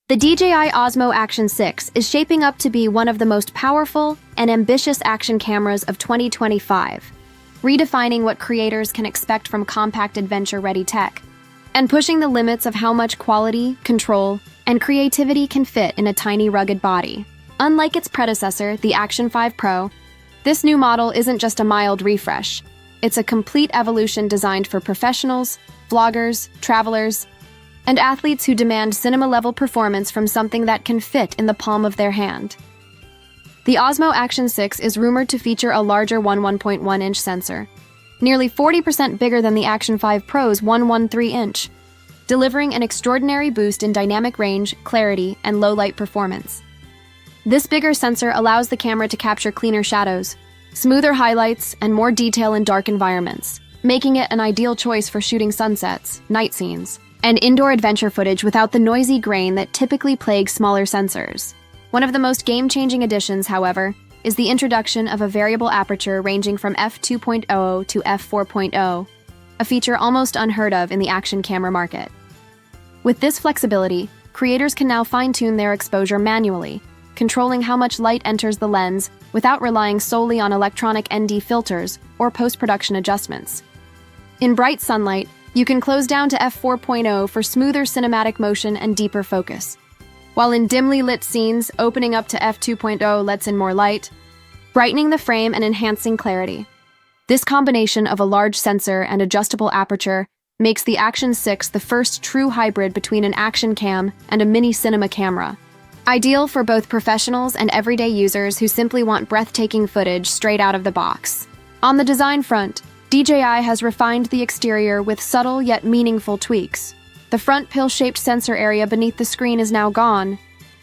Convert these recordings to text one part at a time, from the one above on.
The DJI Osmo Action 6 is shaping up to be one of the most powerful and ambitious action cameras of 2025, redefining what creators can expect from compact adventure-ready tech, and pushing the limits of how much quality, control, and creativity can fit in a tiny, rugged body. Unlike its predecessor, the Action 5 Pro, this new model isn't just a mild refresh. It's a complete evolution designed for professionals, vloggers, travelers, and athletes who demand cinema-level performance from something that can fit in the palm of their hand. The Osmo Action 6 is rumored to feature a larger 1.1-inch sensor, nearly 40% bigger than the Action 5 Pro's 1.13-inch, delivering an extraordinary boost in dynamic range, clarity, and low-light performance. This bigger sensor allows the camera to capture cleaner shadows, smoother highlights, and more detail in dark environments, making it an ideal choice for shooting sunsets, night scenes, and indoor adventure footage without the noisy grain that typically plagues smaller sensors. One of the most game-changing additions, however, is the introduction of a variable aperture ranging from f2.0 to f4.0, a feature almost unheard of in the action camera market. With this flexibility, creators can now fine-tune their exposure manually, controlling how much light enters the lens without relying solely on electronic ND filters or post-production adjustments. In bright sunlight, you can close down to f4.0 for smoother cinematic motion and deeper focus, while in dimly lit scenes, opening up to f2.0 lets in more light, brightening the frame and enhancing clarity. This combination of a large sensor and adjustable aperture makes the Action 6 the first true hybrid between an action cam and a mini cinema camera, ideal for both professionals and everyday users who simply want breathtaking footage straight out of the box. On the design front, DJI has refined the exterior with subtle yet meaningful tweaks. The front pill-shaped sensor area beneath the screen is now gone,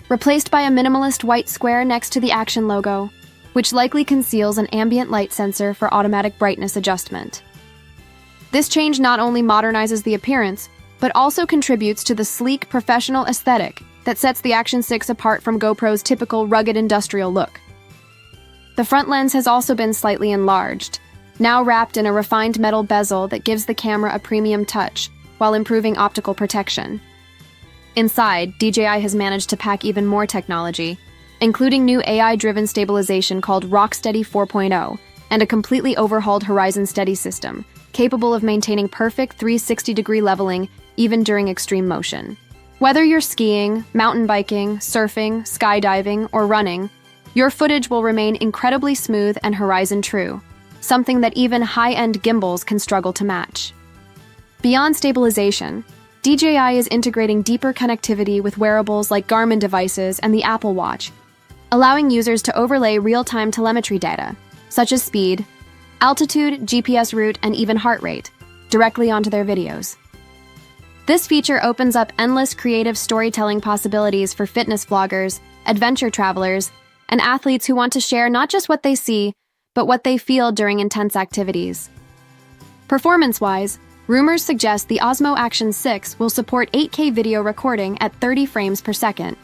replaced by a minimalist white square next to the Action logo, which likely conceals an ambient light sensor for automatic brightness adjustment. This change not only modernizes the appearance, but also contributes to the sleek, professional aesthetic that sets the Action 6 apart from GoPro's typical rugged industrial look. The front lens has also been slightly enlarged, now wrapped in a refined metal bezel that gives the camera a premium touch while improving optical protection. Inside, DJI has managed to pack even more technology, including new AI-driven stabilization called RockSteady 4.0 and a completely overhauled Horizon Steady system, capable of maintaining perfect 360-degree leveling even during extreme motion. Whether you're skiing, mountain biking, surfing, skydiving, or running, your footage will remain incredibly smooth and horizon true, something that even high-end gimbals can struggle to match. Beyond stabilization, DJI is integrating deeper connectivity with wearables like Garmin devices and the Apple Watch, allowing users to overlay real-time telemetry data, such as speed, altitude, GPS route, and even heart rate, directly onto their videos. This feature opens up endless creative storytelling possibilities for fitness vloggers, adventure travelers, and athletes who want to share not just what they see, but what they feel during intense activities. Performance-wise, rumors suggest the Osmo Action 6 will support 8K video recording at 30 frames per second,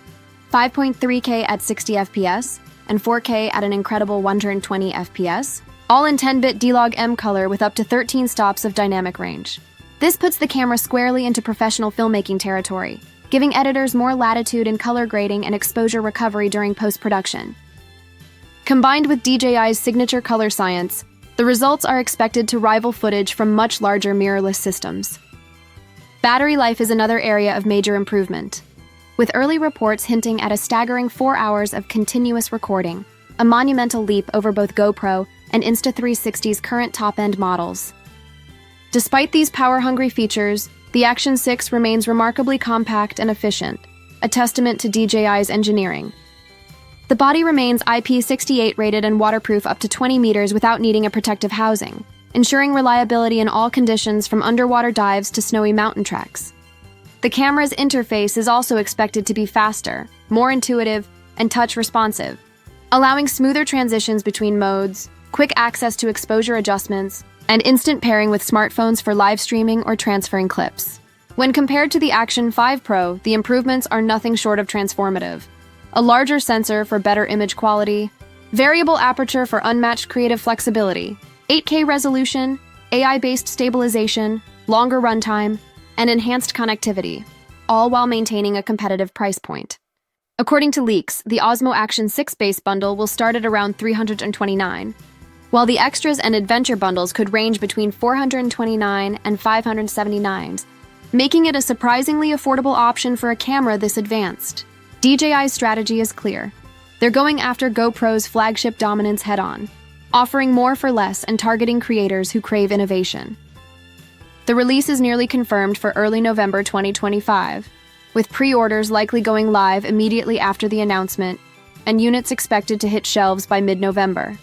5.3K at 60 FPS, and 4K at an incredible 120 FPS, all in 10-bit D-Log-M color with up to 13 stops of dynamic range. This puts the camera squarely into professional filmmaking territory, giving editors more latitude in color grading and exposure recovery during post-production. Combined with DJI's signature color science, the results are expected to rival footage from much larger mirrorless systems. Battery life is another area of major improvement, with early reports hinting at a staggering 4 hours of continuous recording, a monumental leap over both GoPro and Insta360's current top-end models. Despite these power-hungry features, the Action 6 remains remarkably compact and efficient, a testament to DJI's engineering. The body remains IP68 rated and waterproof up to 20 meters without needing a protective housing, ensuring reliability in all conditions from underwater dives to snowy mountain treks. The camera's interface is also expected to be faster, more intuitive, and touch-responsive, allowing smoother transitions between modes, quick access to exposure adjustments, and instant pairing with smartphones for live streaming or transferring clips. When compared to the Action 5 Pro, the improvements are nothing short of transformative. A larger sensor for better image quality, variable aperture for unmatched creative flexibility, 8K resolution, AI-based stabilization, longer runtime, and enhanced connectivity, all while maintaining a competitive price point. According to leaks, the Osmo Action 6 base bundle will start at around $329, while the extras and adventure bundles could range between $429 and $579, making it a surprisingly affordable option for a camera this advanced. DJI's strategy is clear. They're going after GoPro's flagship dominance head-on, offering more for less and targeting creators who crave innovation. The release is nearly confirmed for early November 2025, with pre-orders likely going live immediately after the announcement, and units expected to hit shelves by mid-November.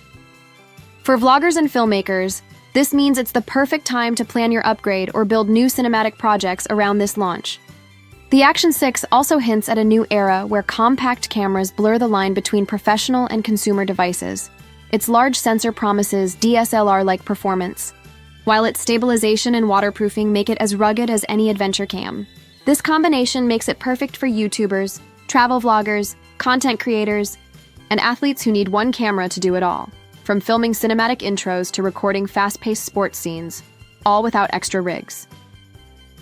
For vloggers and filmmakers, this means it's the perfect time to plan your upgrade or build new cinematic projects around this launch. The Action 6 also hints at a new era where compact cameras blur the line between professional and consumer devices. Its large sensor promises DSLR-like performance, while its stabilization and waterproofing make it as rugged as any adventure cam. This combination makes it perfect for YouTubers, travel vloggers, content creators, and athletes who need one camera to do it all, from filming cinematic intros to recording fast-paced sports scenes, all without extra rigs.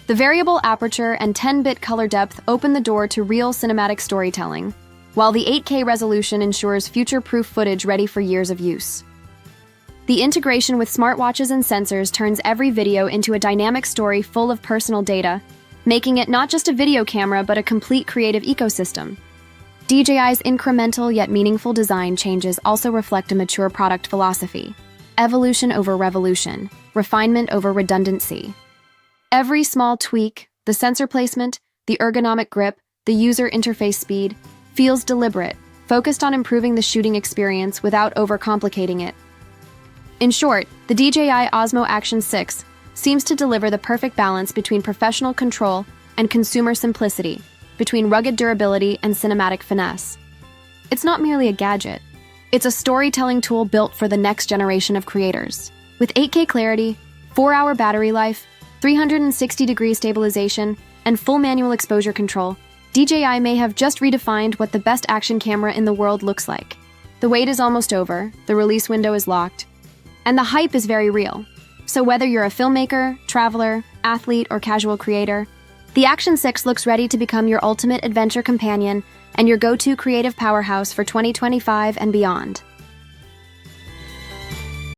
The variable aperture and 10-bit color depth open the door to real cinematic storytelling, while the 8K resolution ensures future-proof footage ready for years of use. The integration with smartwatches and sensors turns every video into a dynamic story full of personal data, making it not just a video camera but a complete creative ecosystem. DJI's incremental yet meaningful design changes also reflect a mature product philosophy: evolution over revolution, refinement over redundancy. Every small tweak, the sensor placement, the ergonomic grip, the user interface speed, feels deliberate, focused on improving the shooting experience without overcomplicating it. In short, the DJI Osmo Action 6 seems to deliver the perfect balance between professional control and consumer simplicity, between rugged durability and cinematic finesse. It's not merely a gadget. It's a storytelling tool built for the next generation of creators. With 8K clarity, 4-hour battery life, 360-degree stabilization, and full manual exposure control, DJI may have just redefined what the best action camera in the world looks like. The wait is almost over, the release window is locked, and the hype is very real. So whether you're a filmmaker, traveler, athlete, or casual creator, the Action 6 looks ready to become your ultimate adventure companion and your go-to creative powerhouse for 2025 and beyond.